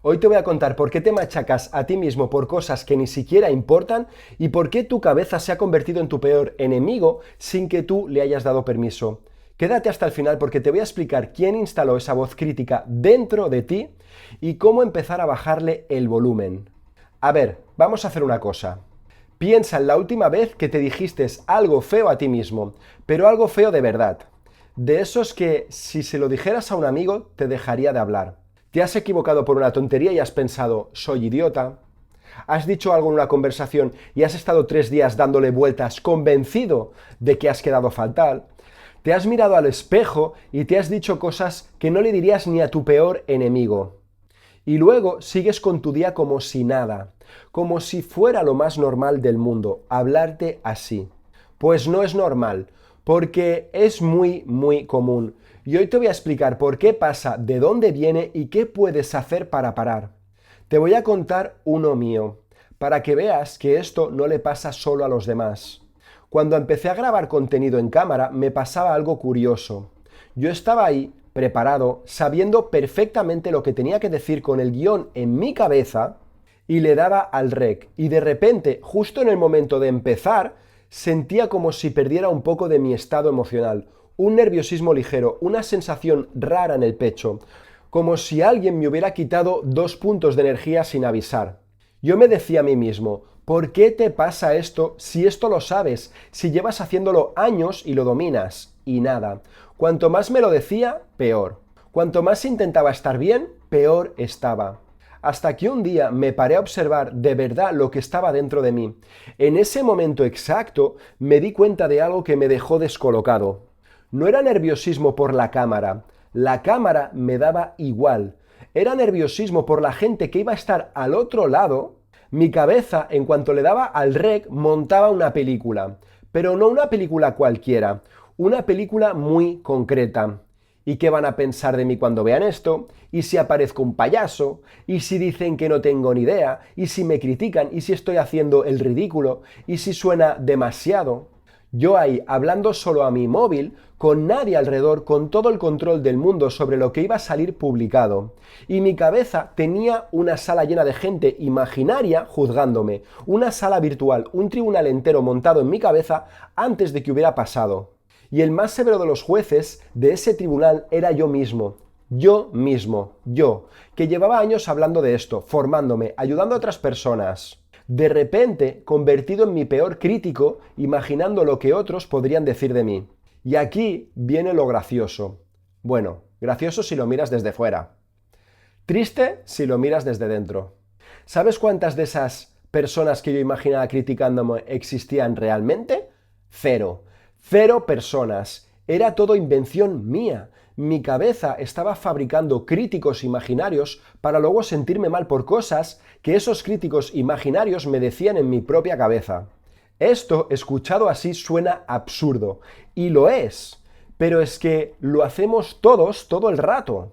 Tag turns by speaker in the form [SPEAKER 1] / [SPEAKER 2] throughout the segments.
[SPEAKER 1] Hoy te voy a contar por qué te machacas a ti mismo por cosas que ni siquiera importan y por qué tu cabeza se ha convertido en tu peor enemigo sin que tú le hayas dado permiso. Quédate hasta el final porque te voy a explicar quién instaló esa voz crítica dentro de ti y cómo empezar a bajarle el volumen. A ver, vamos a hacer una cosa. Piensa en la última vez que te dijiste algo feo a ti mismo, pero algo feo de verdad. De esos que si se lo dijeras a un amigo te dejaría de hablar. ¿Te has equivocado por una tontería y has pensado, soy idiota? ¿Has dicho algo en una conversación y has estado 3 días dándole vueltas convencido de que has quedado fatal? ¿Te has mirado al espejo y te has dicho cosas que no le dirías ni a tu peor enemigo? Y luego sigues con tu día como si nada, como si fuera lo más normal del mundo, hablarte así. Pues no es normal, porque es muy común. Y hoy te voy a explicar por qué pasa, de dónde viene y qué puedes hacer para parar. Te voy a contar uno mío, para que veas que esto no le pasa solo a los demás. Cuando empecé a grabar contenido en cámara, me pasaba algo curioso. Yo estaba ahí, preparado, sabiendo perfectamente lo que tenía que decir con el guión en mi cabeza, y le daba al rec. Y de repente, justo en el momento de empezar, sentía como si perdiera un poco de mi estado emocional, un nerviosismo ligero, una sensación rara en el pecho, como si alguien me hubiera quitado 2 puntos de energía sin avisar. Yo me decía a mí mismo, ¿por qué te pasa esto si esto lo sabes, si llevas haciéndolo años y lo dominas? Y nada. Cuanto más me lo decía, peor. Cuanto más intentaba estar bien, peor estaba. Hasta que un día me paré a observar de verdad lo que estaba dentro de mí. En ese momento exacto me di cuenta de algo que me dejó descolocado. No era nerviosismo por la cámara me daba igual. Era nerviosismo por la gente que iba a estar al otro lado. Mi cabeza, en cuanto le daba al rec, montaba una película. Pero no una película cualquiera, una película muy concreta. ¿Y qué van a pensar de mí cuando vean esto? ¿Y si aparezco un payaso? ¿Y si dicen que no tengo ni idea? ¿Y si me critican? ¿Y si estoy haciendo el ridículo? ¿Y si suena demasiado? Yo ahí, hablando solo a mi móvil, con nadie alrededor, con todo el control del mundo sobre lo que iba a salir publicado. Y mi cabeza tenía una sala llena de gente imaginaria juzgándome, una sala virtual, un tribunal entero montado en mi cabeza antes de que hubiera pasado. Y el más severo de los jueces de ese tribunal era yo mismo, yo, que llevaba años hablando de esto, formándome, ayudando a otras personas. De repente, convertido en mi peor crítico, imaginando lo que otros podrían decir de mí. Y aquí viene lo gracioso. Bueno, gracioso si lo miras desde fuera. Triste si lo miras desde dentro. ¿Sabes cuántas de esas personas que yo imaginaba criticándome existían realmente? 0. 0 personas. Era todo invención mía. Mi cabeza estaba fabricando críticos imaginarios para luego sentirme mal por cosas que esos críticos imaginarios me decían en mi propia cabeza. Esto, escuchado así, suena absurdo. Y lo es. Pero es que lo hacemos todos todo el rato.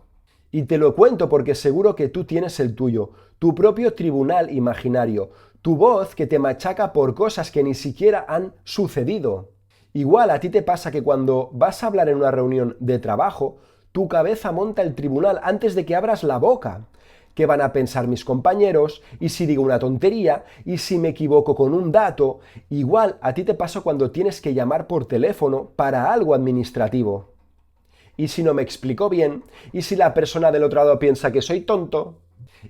[SPEAKER 1] Y te lo cuento porque seguro que tú tienes el tuyo, tu propio tribunal imaginario, tu voz que te machaca por cosas que ni siquiera han sucedido. Igual a ti te pasa que cuando vas a hablar en una reunión de trabajo, tu cabeza monta el tribunal antes de que abras la boca. ¿Qué van a pensar mis compañeros? ¿Y si digo una tontería? ¿Y si me equivoco con un dato? Igual a ti te pasa cuando tienes que llamar por teléfono para algo administrativo. ¿Y si no me explico bien? ¿Y si la persona del otro lado piensa que soy tonto?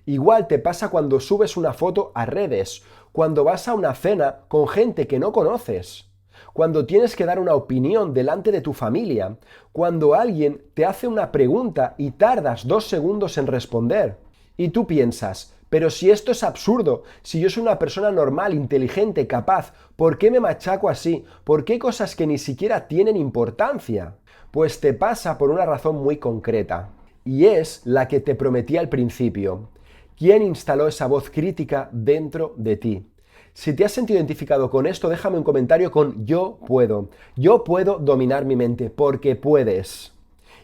[SPEAKER 1] Igual te pasa cuando subes una foto a redes, cuando vas a una cena con gente que no conoces, cuando tienes que dar una opinión delante de tu familia, cuando alguien te hace una pregunta y tardas 2 segundos en responder. Y tú piensas, pero si esto es absurdo, si yo soy una persona normal, inteligente, capaz, ¿por qué me machaco así? ¿Por qué cosas que ni siquiera tienen importancia? Pues te pasa por una razón muy concreta, y es la que te prometí al principio. ¿Quién instaló esa voz crítica dentro de ti? Si te has sentido identificado con esto, déjame un comentario con yo puedo dominar mi mente, porque puedes.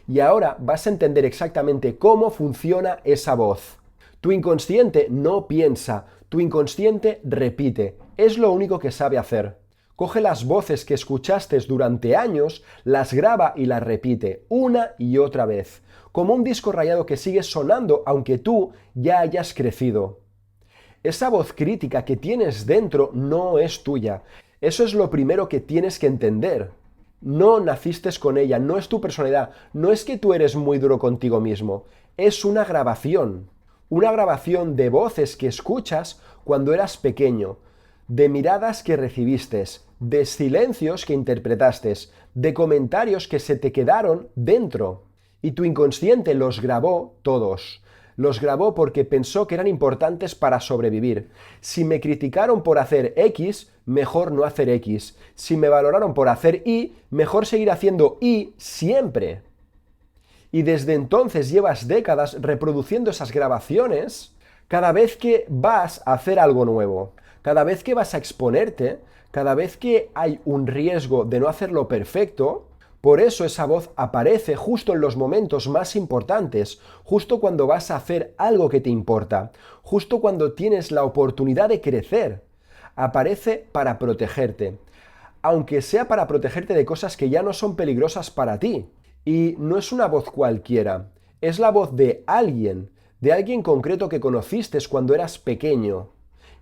[SPEAKER 1] Y ahora vas a entender exactamente cómo funciona esa voz. Tu inconsciente no piensa, tu inconsciente repite, es lo único que sabe hacer. Coge las voces que escuchaste durante años, las graba y las repite una y otra vez, como un disco rayado que sigue sonando aunque tú ya hayas crecido. Esa voz crítica que tienes dentro no es tuya. Eso es lo primero que tienes que entender. No naciste con ella, no es tu personalidad, no es que tú eres muy duro contigo mismo, es una grabación de voces que escuchas cuando eras pequeño, de miradas que recibiste, de silencios que interpretaste, de comentarios que se te quedaron dentro. Y tu inconsciente los grabó todos. Los grabó porque pensó que eran importantes para sobrevivir. Si me criticaron por hacer X, mejor no hacer X. Si me valoraron por hacer Y, mejor seguir haciendo Y siempre. Y desde entonces llevas décadas reproduciendo esas grabaciones cada vez que vas a hacer algo nuevo, cada vez que vas a exponerte, cada vez que hay un riesgo de no hacerlo perfecto. Por eso esa voz aparece justo en los momentos más importantes, justo cuando vas a hacer algo que te importa, justo cuando tienes la oportunidad de crecer. Aparece para protegerte, aunque sea para protegerte de cosas que ya no son peligrosas para ti. Y no es una voz cualquiera, es la voz de alguien concreto que conociste cuando eras pequeño.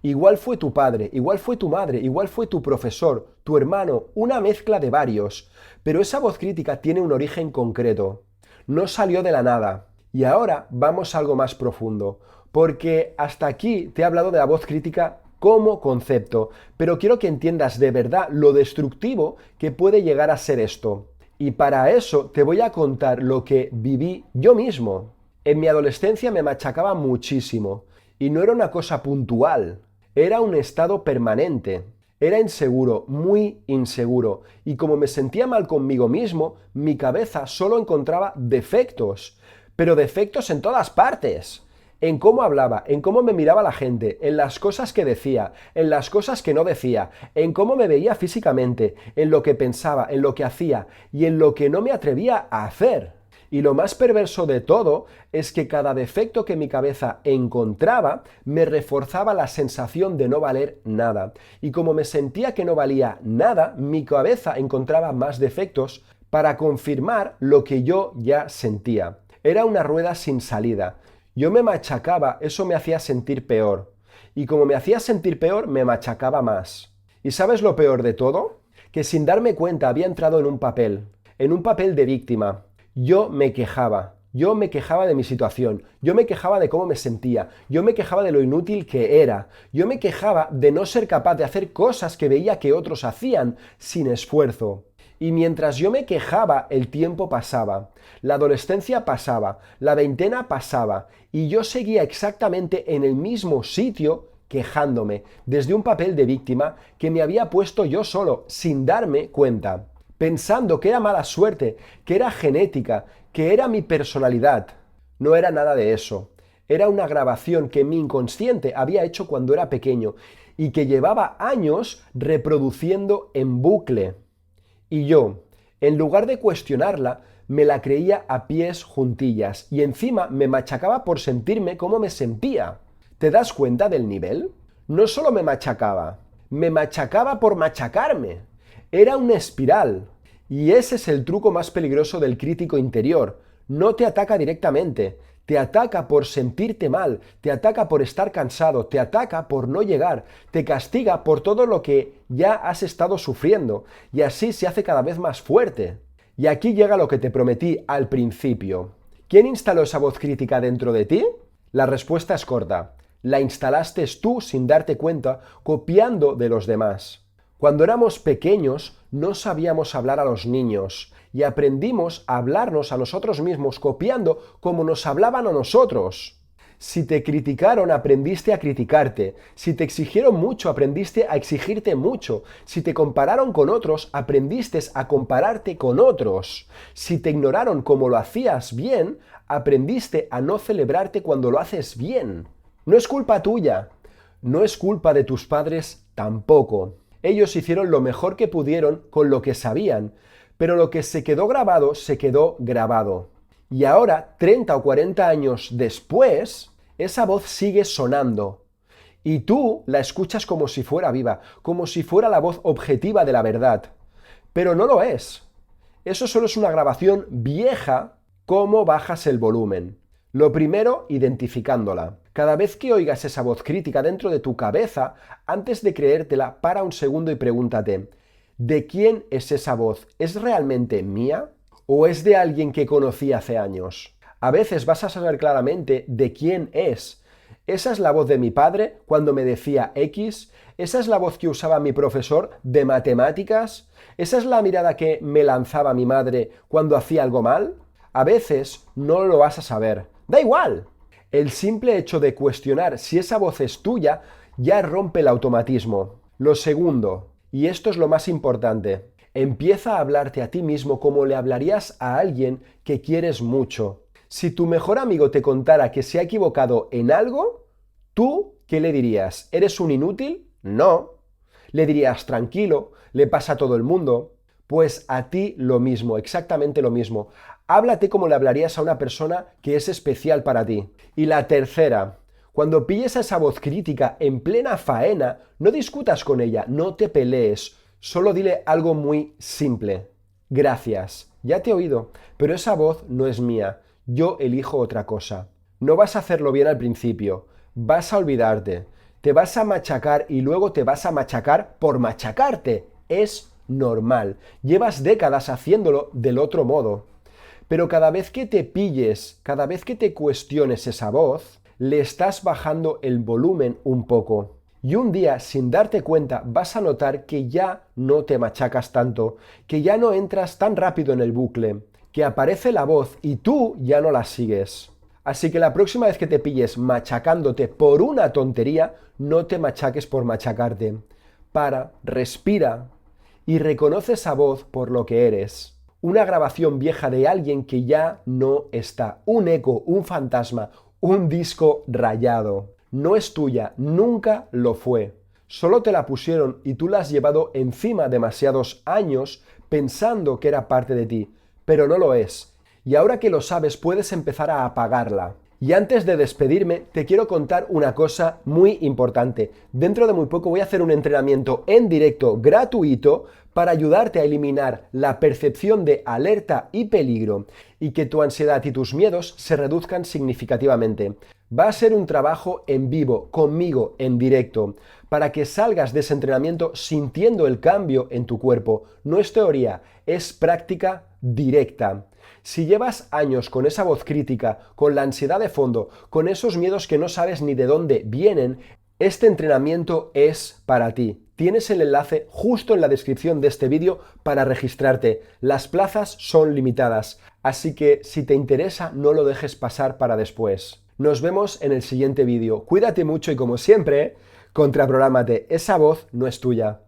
[SPEAKER 1] Igual fue tu padre, igual fue tu madre, igual fue tu profesor, tu hermano, una mezcla de varios. Pero esa voz crítica tiene un origen concreto. No salió de la nada. Y ahora vamos a algo más profundo. Porque hasta aquí te he hablado de la voz crítica como concepto. Pero quiero que entiendas de verdad lo destructivo que puede llegar a ser esto. Y para eso te voy a contar lo que viví yo mismo. En mi adolescencia me machacaba muchísimo. Y no era una cosa puntual. Era un estado permanente. Era inseguro, muy inseguro. Y como me sentía mal conmigo mismo, mi cabeza solo encontraba defectos. Pero defectos en todas partes. En cómo hablaba, en cómo me miraba la gente, en las cosas que decía, en las cosas que no decía, en cómo me veía físicamente, en lo que pensaba, en lo que hacía y en lo que no me atrevía a hacer. Y lo más perverso de todo es que cada defecto que mi cabeza encontraba me reforzaba la sensación de no valer nada. Y como me sentía que no valía nada, mi cabeza encontraba más defectos para confirmar lo que yo ya sentía. Era una rueda sin salida. Yo me machacaba, eso me hacía sentir peor. Y como me hacía sentir peor, me machacaba más. ¿Y sabes lo peor de todo? Que sin darme cuenta había entrado en un papel de víctima. Yo me quejaba de mi situación, yo me quejaba de cómo me sentía, yo me quejaba de lo inútil que era, yo me quejaba de no ser capaz de hacer cosas que veía que otros hacían sin esfuerzo. Y mientras yo me quejaba, el tiempo pasaba, la adolescencia pasaba, la veintena pasaba, y yo seguía exactamente en el mismo sitio quejándome, desde un papel de víctima que me había puesto yo solo, sin darme cuenta. Pensando que era mala suerte, que era genética, que era mi personalidad. No era nada de eso. Era una grabación que mi inconsciente había hecho cuando era pequeño y que llevaba años reproduciendo en bucle. Y yo, en lugar de cuestionarla, me la creía a pies juntillas y encima me machacaba por sentirme como me sentía. ¿Te das cuenta del nivel? No solo me machacaba por machacarme. Era una espiral. Y ese es el truco más peligroso del crítico interior. No te ataca directamente, te ataca por sentirte mal, te ataca por estar cansado, te ataca por no llegar, te castiga por todo lo que ya has estado sufriendo, y así se hace cada vez más fuerte. Y aquí llega lo que te prometí al principio. ¿Quién instaló esa voz crítica dentro de ti? La respuesta es corta. La instalaste tú sin darte cuenta, copiando de los demás. Cuando éramos pequeños no sabíamos hablar a los niños y aprendimos a hablarnos a nosotros mismos copiando como nos hablaban a nosotros. Si te criticaron, aprendiste a criticarte. Si te exigieron mucho, aprendiste a exigirte mucho. Si te compararon con otros, aprendiste a compararte con otros. Si te ignoraron como lo hacías bien, aprendiste a no celebrarte cuando lo haces bien. No es culpa tuya. No es culpa de tus padres tampoco. Ellos hicieron lo mejor que pudieron con lo que sabían, pero lo que se quedó grabado, se quedó grabado. Y ahora, 30 o 40 años después, esa voz sigue sonando. Y tú la escuchas como si fuera viva, como si fuera la voz objetiva de la verdad. Pero no lo es. Eso solo es una grabación vieja. ¿Cómo bajas el volumen? Lo primero, identificándola. Cada vez que oigas esa voz crítica dentro de tu cabeza, antes de creértela, para un segundo y pregúntate, ¿de quién es esa voz? ¿Es realmente mía? ¿O es de alguien que conocí hace años? A veces vas a saber claramente de quién es. Esa es la voz de mi padre cuando me decía X, esa es la voz que usaba mi profesor de matemáticas, esa es la mirada que me lanzaba mi madre cuando hacía algo mal. A veces no lo vas a saber. ¡Da igual! El simple hecho de cuestionar si esa voz es tuya ya rompe el automatismo. Lo segundo, y esto es lo más importante, empieza a hablarte a ti mismo como le hablarías a alguien que quieres mucho. Si tu mejor amigo te contara que se ha equivocado en algo, ¿tú qué le dirías? ¿Eres un inútil? No. Le dirías, tranquilo, le pasa a todo el mundo. Pues a ti lo mismo, exactamente lo mismo. Háblate como le hablarías a una persona que es especial para ti. Y la tercera, cuando pilles a esa voz crítica en plena faena, no discutas con ella, no te pelees, solo dile algo muy simple. Gracias, ya te he oído, pero esa voz no es mía. Yo elijo otra cosa. No vas a hacerlo bien al principio, vas a olvidarte, te vas a machacar y luego te vas a machacar por machacarte. Es normal. Llevas décadas haciéndolo del otro modo. Pero cada vez que te pilles, cada vez que te cuestiones esa voz, le estás bajando el volumen un poco. Y un día, sin darte cuenta, vas a notar que ya no te machacas tanto, que ya no entras tan rápido en el bucle, que aparece la voz y tú ya no la sigues. Así que la próxima vez que te pilles machacándote por una tontería, no te machaques por machacarte. Para, respira y reconoce esa voz por lo que eres. Una grabación vieja de alguien que ya no está. Un eco, un fantasma, un disco rayado. No es tuya, nunca lo fue. Solo te la pusieron y tú la has llevado encima demasiados años pensando que era parte de ti. Pero no lo es. Y ahora que lo sabes, puedes empezar a apagarla. Y antes de despedirme, te quiero contar una cosa muy importante. Dentro de muy poco voy a hacer un entrenamiento en directo gratuito para ayudarte a eliminar la percepción de alerta y peligro y que tu ansiedad y tus miedos se reduzcan significativamente. Va a ser un trabajo en vivo, conmigo, en directo, para que salgas de ese entrenamiento sintiendo el cambio en tu cuerpo. No es teoría, es práctica directa. Si llevas años con esa voz crítica, con la ansiedad de fondo, con esos miedos que no sabes ni de dónde vienen, este entrenamiento es para ti. Tienes el enlace justo en la descripción de este vídeo para registrarte. Las plazas son limitadas, así que si te interesa no lo dejes pasar para después. Nos vemos en el siguiente vídeo. Cuídate mucho y como siempre, contraprográmate. Esa voz no es tuya.